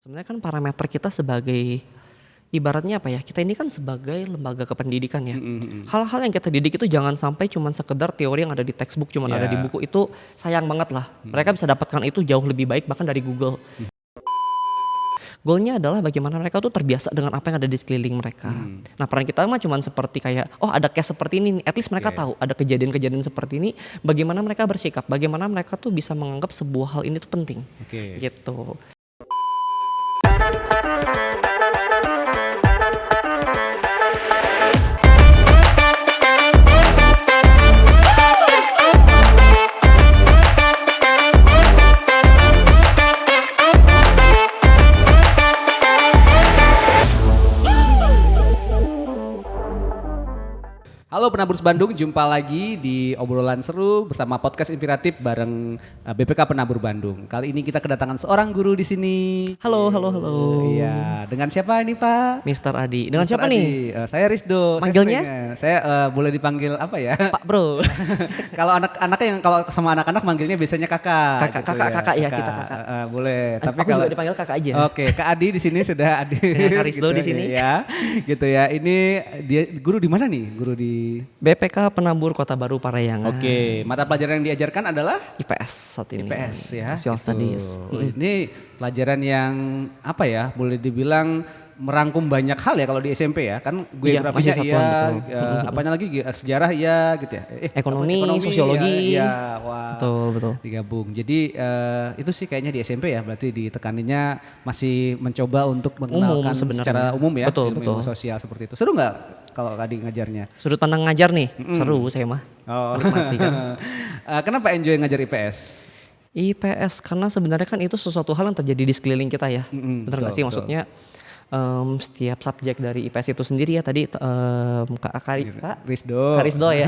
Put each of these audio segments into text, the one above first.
Sebenarnya kan parameter kita sebagai ibaratnya apa ya, kita ini kan sebagai lembaga kependidikan ya. Hal-hal yang kita didik itu jangan sampai cuman sekedar teori yang ada di textbook, cuman ada di Ya. buku, itu sayang banget lah. Mereka bisa dapatkan itu jauh lebih baik bahkan dari Google. Goalnya adalah bagaimana mereka tuh terbiasa dengan apa yang ada di sekeliling mereka. Nah peran kita mah cuman seperti kayak, oh ada case seperti ini, at least mereka tahu ada kejadian-kejadian seperti ini, bagaimana mereka bersikap, bagaimana mereka tuh bisa menganggap sebuah hal ini tuh penting. Oke. Gitu. Halo Penaburs Bandung, jumpa lagi di obrolan seru bersama podcast Inspiratif bareng BPK Penabur Bandung. Kali ini kita kedatangan seorang guru di sini. Halo. Iya, dengan siapa ini Pak? Mr. Adi. Dengan Mr. siapa Adi. nih? Saya Rizdo. Manggilnya? Saya boleh dipanggil apa ya? Pak Bro. Kalau anak-anaknya yang kalau sama anak-anak manggilnya biasanya kakak. Kakak ya, kita kakak. Boleh. Tapi Aku kalau juga dipanggil kakak aja. Oke, Kak Adi di sini sudah Adi. Dengan Kak Rizdo di sini. Ya, gitu ya. Ini dia guru di mana nih? Guru di BPK Penabur Kota Baru Parayangan. Oke, mata pelajaran yang diajarkan adalah IPS saat ini. IPS ya. Social gitu. Studies. Ini pelajaran yang apa ya? Boleh dibilang merangkum banyak hal ya kalau di SMP ya. Kan geografisnya masih iya, satuan, apanya lagi sejarah iya gitu ya. Ekonomi, sosiologi. Iya, wah. Betul. Digabung. Jadi itu sih kayaknya di SMP ya, berarti ditekaninnya masih mencoba untuk mengenalkan secara umum ya, ilmu sosial seperti itu. Seru nggak kalau tadi ngajarnya? Sudut pandang ngajar nih, seru saya mah. Oh. Menikmati kan. Kenapa enjoy ngajar IPS? IPS karena sebenarnya kan itu sesuatu hal yang terjadi di sekeliling kita ya. Bener nggak sih? Maksudnya setiap subjek dari IPS itu sendiri ya tadi Kak Rizdo ya.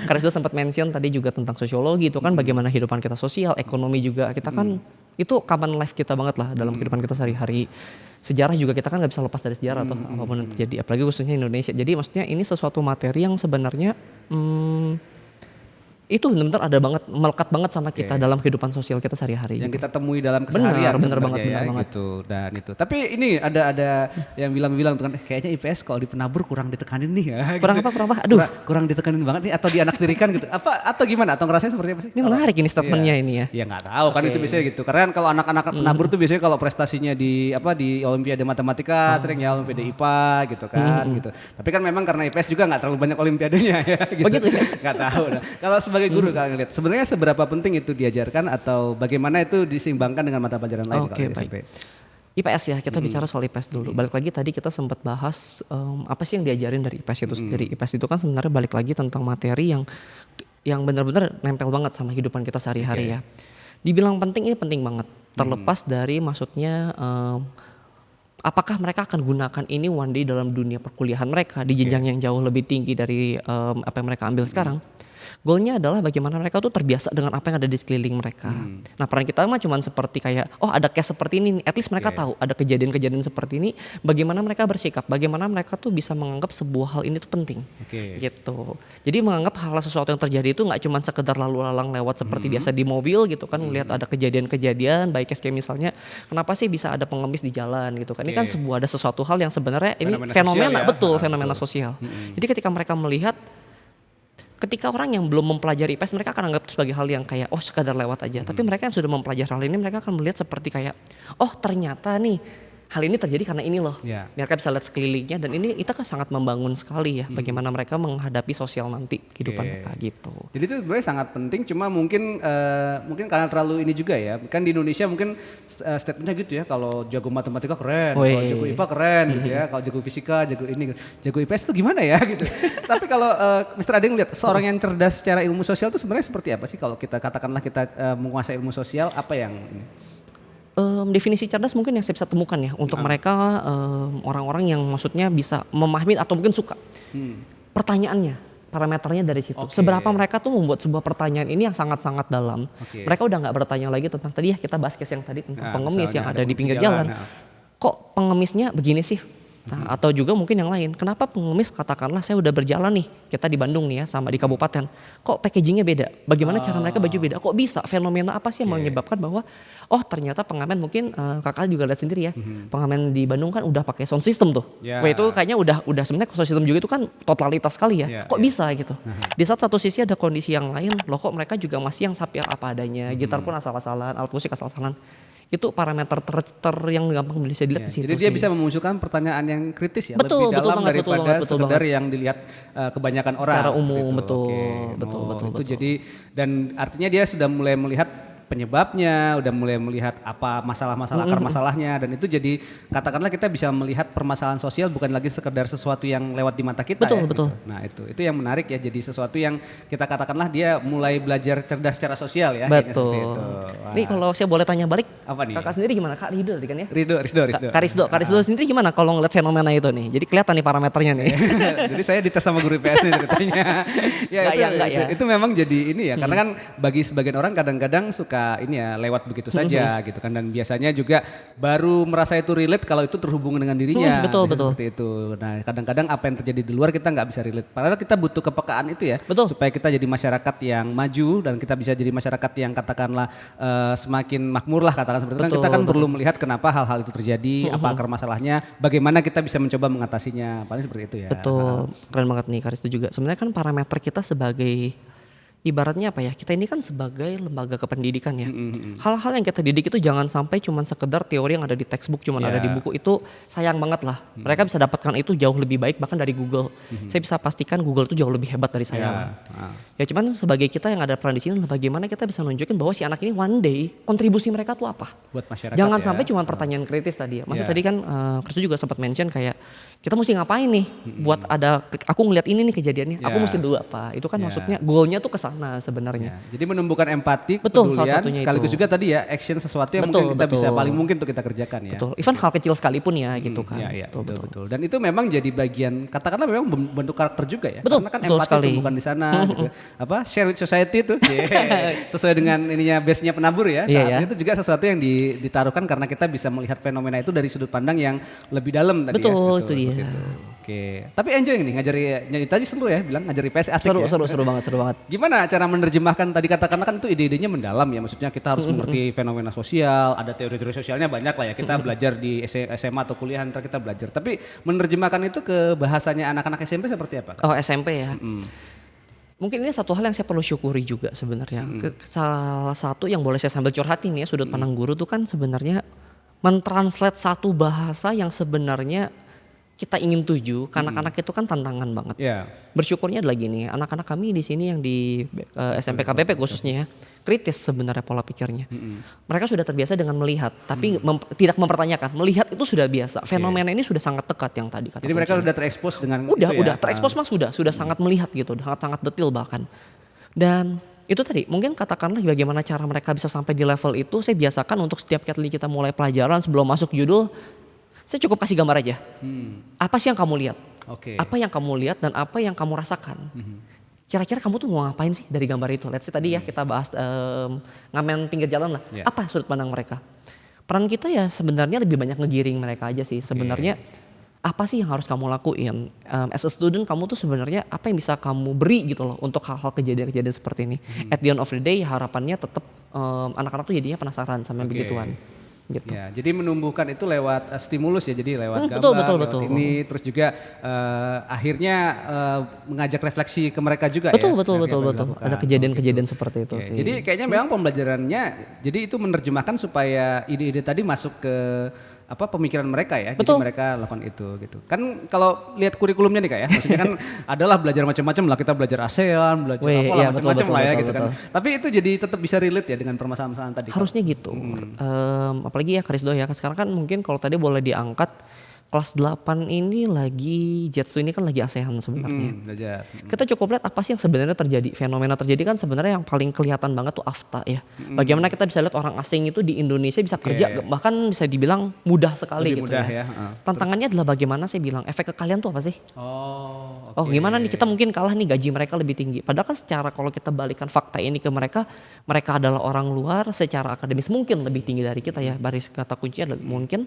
Kak Rizdo sempat mention tadi juga tentang sosiologi, itu kan bagaimana kehidupan kita sosial, ekonomi juga kita kan itu common life kita banget lah dalam kehidupan kita sehari-hari. Sejarah juga kita kan nggak bisa lepas dari sejarah atau apapun yang terjadi, apalagi khususnya Indonesia. Jadi maksudnya ini sesuatu materi yang sebenarnya itu benar-benar ada banget, melekat banget sama kita dalam kehidupan sosial kita sehari-hari. Yang gitu. kita temui dalam keseharian bener banget. gitu. Dan itu. Tapi ini ada yang bilang tuh kan kayaknya IPS kalau di Penabur kurang ditekanin nih ya. Kurang gitu. apa? Aduh. Kurang ditekanin banget nih atau dianaktirikan gitu. Atau gimana? Atau ngerasain seperti apa sih? Ini menarik ini statementnya ini ya. Ya nggak tahu kan itu biasanya gitu. Karena kan kalau anak-anak Penabur tuh biasanya kalau prestasinya di Olimpiade Matematika sering ya Olimpiade IPA gitu kan gitu. Tapi kan memang karena IPS juga nggak terlalu banyak Olimpiadenya ya gitu. Begitu ya? Nggak tahu. Nah, kalau sebagai guru kalian lihat sebenarnya seberapa penting itu diajarkan atau bagaimana itu diseimbangkan dengan mata pelajaran lain kalau di SMP? IPS ya, kita bicara soal IPS dulu. Balik lagi tadi kita sempat bahas apa sih yang diajarin dari IPS itu sendiri. IPS itu kan sebenarnya balik lagi tentang materi yang benar-benar nempel banget sama kehidupan kita sehari-hari ya. Dibilang penting, ini penting banget. Terlepas dari maksudnya apakah mereka akan gunakan ini one day dalam dunia perkuliahan mereka di jenjang yang jauh lebih tinggi dari apa yang mereka ambil sekarang. Goalnya adalah bagaimana mereka tuh terbiasa dengan apa yang ada di sekeliling mereka. Nah peran kita mah cuman seperti kayak, oh ada case seperti ini, at least mereka tahu ada kejadian-kejadian seperti ini, bagaimana mereka bersikap, bagaimana mereka tuh bisa menganggap sebuah hal ini tuh penting. Gitu. Jadi menganggap hal sesuatu yang terjadi itu nggak cuman sekedar lalu lalang lewat seperti biasa di mobil gitu kan, melihat ada kejadian-kejadian, baik kayak misalnya kenapa sih bisa ada pengemis di jalan gitu kan. Ini kan ada sesuatu hal yang sebenarnya ini fenomena sosial, fenomena sosial. Jadi ketika mereka melihat, ketika orang yang belum mempelajari IPS mereka akan anggap sebagai hal yang kayak sekadar lewat aja. Tapi mereka yang sudah mempelajari hal ini mereka akan melihat seperti kayak ternyata nih hal ini terjadi karena ini loh. Mereka bisa lihat sekelilingnya dan ini kita kan sangat membangun sekali ya bagaimana mereka menghadapi sosial nanti kehidupan mereka gitu. Jadi itu sebenarnya sangat penting, cuma mungkin karena terlalu ini juga ya. Kan di Indonesia mungkin statementnya gitu ya, kalau jago matematika keren, kalau jago IPA keren gitu ya, kalau jago fisika, jago IPS itu gimana ya gitu. Tapi kalau Mr. Ade ngeliat seorang yang cerdas secara ilmu sosial itu sebenarnya seperti apa sih kalau kita katakanlah kita menguasai ilmu sosial, apa yang ini? Definisi cerdas mungkin yang saya bisa temukan ya untuk mereka orang-orang yang maksudnya bisa memahami atau mungkin suka pertanyaannya, parameternya dari situ. Seberapa mereka tuh membuat sebuah pertanyaan ini yang sangat-sangat dalam. Mereka udah nggak bertanya lagi tentang tadi ya kita bahas case yang tadi tentang pengemis yang ada di pinggir jalan. Kok pengemisnya begini sih? Nah, atau juga mungkin yang lain, kenapa pengemis katakanlah saya udah berjalan nih, kita di Bandung nih ya sama di kabupaten, kok packagingnya beda? Bagaimana cara mereka baju beda? Kok bisa? Fenomena apa sih yang menyebabkan bahwa oh ternyata pengamen mungkin kakak juga lihat sendiri ya, pengamen di Bandung kan udah pakai sound system tuh. Yeah. Wah itu kayaknya udah sebenarnya sound system juga itu kan totalitas sekali ya. Kok bisa gitu? Di saat satu sisi ada kondisi yang lain, loh kok mereka juga masih yang sapiar apa adanya, gitar pun asal-asalan, alat musik asal-asalan. Itu parameter yang gampang bisa dilihat di situ. Jadi dia bisa memunculkan pertanyaan yang kritis ya, betul, lebih dalam banget, daripada sekedar yang dilihat kebanyakan orang. Secara umum, itu. betul. Jadi dan artinya dia sudah mulai melihat penyebabnya, udah mulai melihat apa masalah-masalah akar masalahnya, dan itu jadi katakanlah kita bisa melihat permasalahan sosial bukan lagi sekedar sesuatu yang lewat di mata kita. Betul. Gitu. Nah itu yang menarik ya, jadi sesuatu yang kita katakanlah dia mulai belajar cerdas secara sosial ya. Betul. Nih kalau saya boleh tanya balik, apa nih? Kakak sendiri gimana? Kak Rido tadi kan ya? Ridho. Kak Risdo sendiri gimana kalau ngeliat fenomena itu nih? Jadi kelihatan nih parameternya nih. Jadi saya dites sama guru IPS nih ceritanya. Itu memang jadi ini ya, karena kan bagi sebagian orang kadang-kadang suka ini ya lewat begitu saja gitu kan, dan biasanya juga baru merasa itu relate kalau itu terhubung dengan dirinya. Betul. Seperti itu. Nah kadang-kadang apa yang terjadi di luar kita nggak bisa relate. Padahal kita butuh kepekaan itu ya. Betul. Supaya kita jadi masyarakat yang maju dan kita bisa jadi masyarakat yang katakanlah semakin makmur lah katakan seperti itu. Kita kan perlu melihat kenapa hal-hal itu terjadi, apa akar masalahnya, bagaimana kita bisa mencoba mengatasinya. Paling seperti itu ya. Betul. Keren banget nih Kak Risdo juga. Sebenarnya kan parameter kita sebagai ibaratnya apa ya, kita ini kan sebagai lembaga kependidikan ya. Hal-hal yang kita didik itu jangan sampai cuman sekedar teori yang ada di textbook, cuman ada di buku, itu sayang banget lah. Mereka bisa dapatkan itu jauh lebih baik bahkan dari Google. Saya bisa pastikan Google itu jauh lebih hebat dari saya lah. Ya cuman sebagai kita yang ada peran di sini, bagaimana kita bisa nunjukin bahwa si anak ini one day kontribusi mereka tuh apa. Buat masyarakat. Jangan sampai cuman pertanyaan kritis tadi ya. Maksud tadi kan Kristo juga sempat mention kayak kita mesti ngapain nih buat ada, aku ngeliat ini nih kejadiannya, aku mesti dulu apa. Itu kan maksudnya goalnya tuh kesana sebenarnya. Jadi menumbuhkan empati, betul, kepedulian, sekaligus juga tadi ya action sesuatu yang mungkin kita bisa paling mungkin untuk kita kerjakan ya. Betul, even hal kecil sekalipun ya gitu kan. Betul. Dan itu memang jadi bagian, katakanlah memang bentuk karakter juga ya. Betul, karena kan betul empati sekali. itu bukan di sana gitu. Apa share with society tuh. Sesuai dengan ininya base-nya penabur ya. Saat itu juga sesuatu yang ditaruhkan karena kita bisa melihat fenomena itu dari sudut pandang yang lebih dalam tadi ya. Betul, itu dia. Oke. Tapi enjoy nih ngajari tadi seru ya, bilang ngajari IPS asik ya. Seru banget. Gimana cara menerjemahkan tadi katakanlah kan itu ide-idenya mendalam ya, maksudnya kita harus mengerti fenomena sosial, ada teori-teori sosialnya banyak lah ya, kita belajar di SMA atau kuliah ntar kita belajar. Tapi menerjemahkan itu ke bahasanya anak-anak SMP seperti apa? Oh SMP ya. Mungkin ini satu hal yang saya perlu syukuri juga sebenarnya. Salah satu yang boleh saya sambil curhatin ya, sudut pandang guru tuh kan sebenarnya mentranslate satu bahasa yang sebenarnya kita ingin tuju, karena anak-anak itu kan tantangan banget. Bersyukurnya adalah gini, anak-anak kami di sini yang di SMP KBP khususnya ya, kritis sebenarnya pola pikirnya. Mereka sudah terbiasa dengan melihat, tapi tidak mempertanyakan. Melihat itu sudah biasa. Fenomena ini sudah sangat dekat yang tadi kata. Jadi mereka sudah terekspos dengan udah terekspos mas sudah sangat melihat gitu, sangat detail bahkan. Dan itu tadi mungkin katakanlah bagaimana cara mereka bisa sampai di level itu, saya biasakan untuk setiap kali kita mulai pelajaran sebelum masuk judul, saya cukup kasih gambar aja. Apa sih yang kamu lihat? Apa yang kamu lihat dan apa yang kamu rasakan? Kira-kira kamu tuh mau ngapain sih dari gambar itu? Let's say tadi ya kita bahas ngamen pinggir jalan lah. Apa sudut pandang mereka? Peran kita ya sebenarnya lebih banyak ngegiring mereka aja sih. Sebenarnya apa sih yang harus kamu lakuin? As a student kamu tuh sebenarnya apa yang bisa kamu beri gitu loh untuk hal-hal kejadian-kejadian seperti ini. At the end of the day harapannya tetap anak-anak tuh jadinya penasaran sama begituan. Gitu. Ya, jadi menumbuhkan itu lewat stimulus ya, jadi lewat gambar, betul. ini terus juga akhirnya mengajak refleksi ke mereka juga betul. ya. Ada kejadian-kejadian seperti itu sih. Jadi kayaknya memang pembelajarannya, jadi itu menerjemahkan supaya ide-ide tadi masuk ke pemikiran mereka ya. Betul. Jadi mereka lakukan itu gitu. Kan kalau lihat kurikulumnya nih Kak ya, maksudnya kan adalah belajar macam-macam lah, kita belajar ASEAN, belajar macam-macam lah ya gitu kan. Tapi itu jadi tetap bisa relate ya dengan permasalahan tadi. Harusnya gitu. Apalagi ya Kak Risdo ya, sekarang kan mungkin kalau tadi boleh diangkat kelas 8 ini lagi Jetsu ini kan lagi ASEAN sebenarnya. Kita cukup lihat apa sih yang sebenarnya terjadi. Fenomena terjadi kan sebenarnya yang paling kelihatan banget tuh AFTA ya. Bagaimana kita bisa lihat orang asing itu di Indonesia bisa kerja bahkan bisa dibilang mudah sekali lebih gitu mudah ya. Tantangannya adalah bagaimana saya bilang efek ke kalian tuh apa sih? Gimana nih kita mungkin kalah nih, gaji mereka lebih tinggi. Padahal kan secara kalau kita balikan fakta ini ke mereka, mereka adalah orang luar secara akademis mungkin lebih tinggi dari kita ya. Baris kata kuncinya adalah mungkin.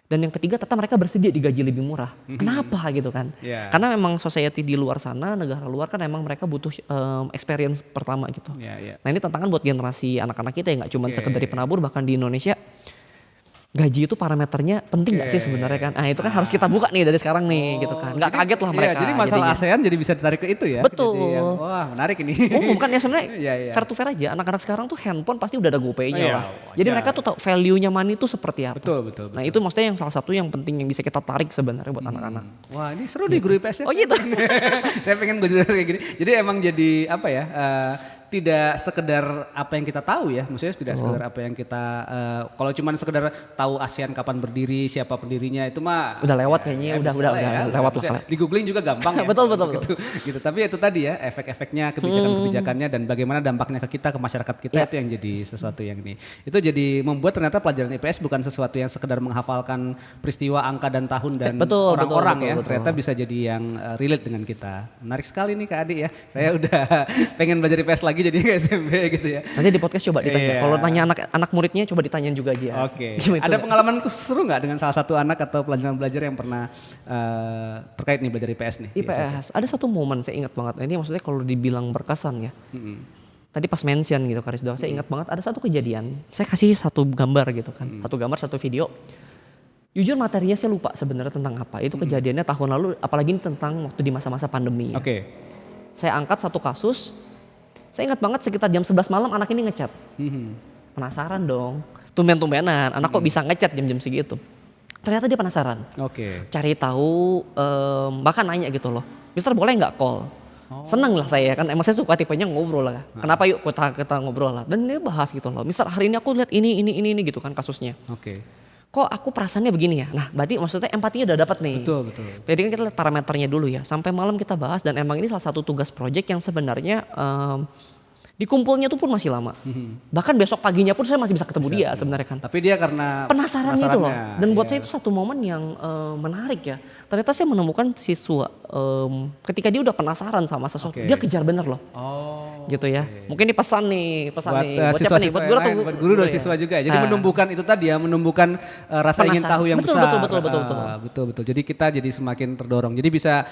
Dan yang ketiga ternyata mereka bersedia digaji lebih murah. Kenapa gitu kan? Yeah. Karena memang society di luar sana, negara luar kan emang mereka butuh experience pertama gitu. Nah ini tantangan buat generasi anak-anak kita ya, nggak cuma sekedar dari penabur, bahkan di Indonesia gaji itu parameternya penting gak sih sebenarnya kan? Nah itu kan harus kita buka nih dari sekarang nih gitu kan. Gak kaget lah mereka. Jadi masalah ASEAN jadi bisa ditarik ke itu ya. Betul. Wah menarik ini. Umum kan ya sebenarnya fair to fair aja. Anak-anak sekarang tuh handphone pasti udah ada GoPay-nya lah. Jadi mereka tuh tahu value-nya money itu seperti apa. Betul. Nah itu maksudnya yang salah satu yang penting yang bisa kita tarik sebenarnya buat anak-anak. Wah ini seru nih guru IPS-nya. Oh gitu. Saya pengen gue kayak gini. Jadi emang jadi apa ya? Tidak sekedar apa yang kita tahu ya, maksudnya tidak sekedar apa yang kita kalau cuma sekedar tahu ASEAN kapan berdiri, siapa pendirinya itu mah udah lewat kayaknya, udah lewat lah. Di googling juga gampang ya. betul. Gitu. Tapi itu tadi ya, efek-efeknya, kebijakan-kebijakannya dan bagaimana dampaknya ke kita, ke masyarakat kita itu yang jadi sesuatu yang ini. Itu jadi membuat ternyata pelajaran IPS bukan sesuatu yang sekedar menghafalkan peristiwa, angka dan tahun dan orang-orang ya. Ternyata bisa jadi yang relate dengan kita. Menarik sekali nih Kak Adi ya. Saya udah pengen belajar IPS lagi jadi ke SMP gitu ya. Nanti di podcast coba ditanya. Kalau tanya anak muridnya coba ditanyain juga aja. Oke. Ada pengalaman seru nggak dengan salah satu anak atau pelajar-pelajar yang pernah terkait nih belajar IPS nih? IPS. Ada satu momen saya ingat banget. Ini maksudnya kalau dibilang berkesan ya. Tadi pas mention gitu Karisdo, saya ingat banget ada satu kejadian. Saya kasih satu gambar gitu kan. Satu gambar, satu video. Jujur materinya saya lupa sebenarnya tentang apa. Itu kejadiannya tahun lalu, apalagi ini tentang waktu di masa-masa pandemi. Oke. Saya angkat satu kasus. Saya ingat banget sekitar jam 11 malam anak ini ngechat. Penasaran dong. Tumben-tumbenan, anak kok bisa ngechat jam-jam segitu. Ternyata dia penasaran. Cari tahu, bahkan nanya gitu loh. Mister boleh nggak call? Seneng lah saya kan, emang saya suka tipenya ngobrol lah. Kenapa yuk kita ngobrol lah. Dan dia bahas gitu loh. Mister hari ini aku lihat ini gitu kan kasusnya. Kok aku perasaannya begini ya? Nah berarti maksudnya empatinya udah dapat nih. Betul. Jadi kan kita lihat parameternya dulu ya. Sampai malam kita bahas dan emang ini salah satu tugas project yang sebenarnya dikumpulnya tuh pun masih lama. Bahkan besok paginya pun saya masih bisa ketemu dia sebenarnya kan. Tapi dia karena penasaran itu loh. Dan buat saya itu satu momen yang menarik ya. Ternyata saya menemukan siswa ketika dia udah penasaran sama sesuatu, dia kejar bener loh. Gitu ya. Mungkin ini pesan nih buat siapa nih? Buat guru atau buat guru dan siswa juga ya. Jadi menumbuhkan itu tadi ya, menumbuhkan rasa ingin tahu yang besar. Betul. Jadi kita jadi semakin terdorong. Jadi bisa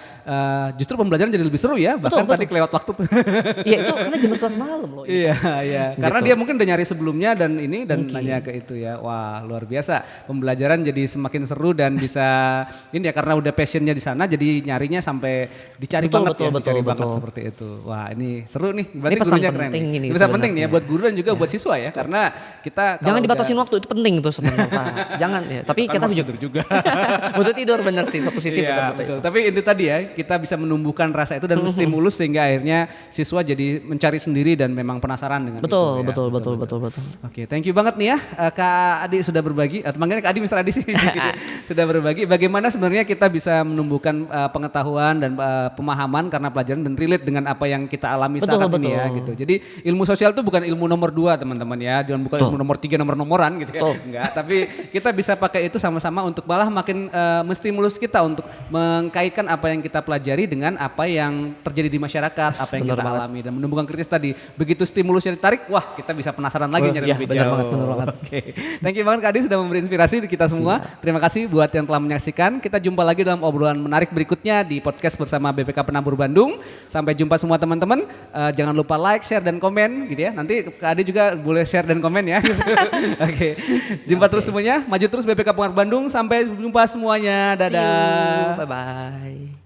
justru pembelajaran jadi lebih seru ya. Bahkan tadi kelewat waktu tuh. Iya itu karena jam 11 malam loh. Iya. Karena dia mungkin udah nyari sebelumnya dan nanya ke itu ya. Wah luar biasa. Pembelajaran jadi semakin seru dan bisa ini ya karena udah passionnya di sana jadi nyarinya sampai dicari banget seperti itu. Wah ini seru nih. Berarti ini pesan gurunya penting keren. ini. Pesan penting nih ya buat guru dan juga buat siswa ya. Karena kita jangan dibatasin waktu, itu penting tuh sebenarnya. Jangan ya. Tapi kita juga. Butuh tidur bener sih satu sisi betul. Tapi itu tadi ya kita bisa menumbuhkan rasa itu dan stimulus sehingga akhirnya siswa jadi mencari sendiri dan memang penasaran dengan betul, itu. Betul. Oke, thank you banget nih ya Kak Adi sudah berbagi. Atau manggilnya Kak Adi, Mr. Adi sih. Sudah berbagi bagaimana sebenarnya kita bisa menumbuhkan pengetahuan dan pemahaman karena pelajaran dan relate dengan apa yang kita alami saat ini ya gitu. Jadi ilmu sosial itu bukan ilmu nomor 2 teman-teman ya, jangan bukan ilmu nomor 3 nomor-nomoran gitu ya. Enggak, tapi kita bisa pakai itu sama-sama untuk malah makin menstimulus kita untuk mengkaitkan apa yang kita pelajari dengan apa yang terjadi di masyarakat, apa yang kita alami dan menumbuhkan kritis tadi. Begitu stimulusnya ditarik, wah kita bisa penasaran lagi nyari lebih jauh. Bener banget. Oke. Thank you banget Kak Adi sudah memberi inspirasi di kita semua. Terima kasih buat yang telah menyaksikan. Kita jumpa lagi dalam obrolan menarik berikutnya di podcast bersama BPK Penabur Bandung. Sampai jumpa semua teman-teman. Jangan lupa like, share dan komen gitu ya. Nanti Kak Adi juga boleh share dan komen ya. Oke. Jumpa terus semuanya. Maju terus BPK Penabur Bandung. Sampai jumpa semuanya. Dadah. Bye bye.